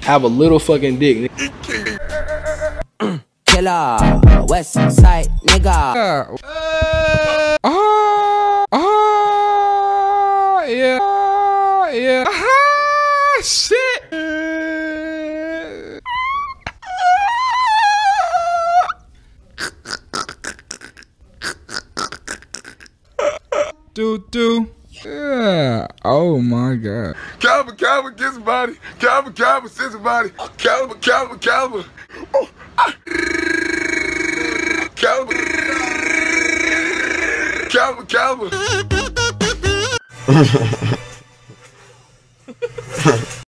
Have a little fucking dick. Killer, West Side nigga. Yeah. Shit. Do. Yeah. Oh my God. Caliber, get somebody. Caliber, send somebody. Caliber. Oh, Caliber.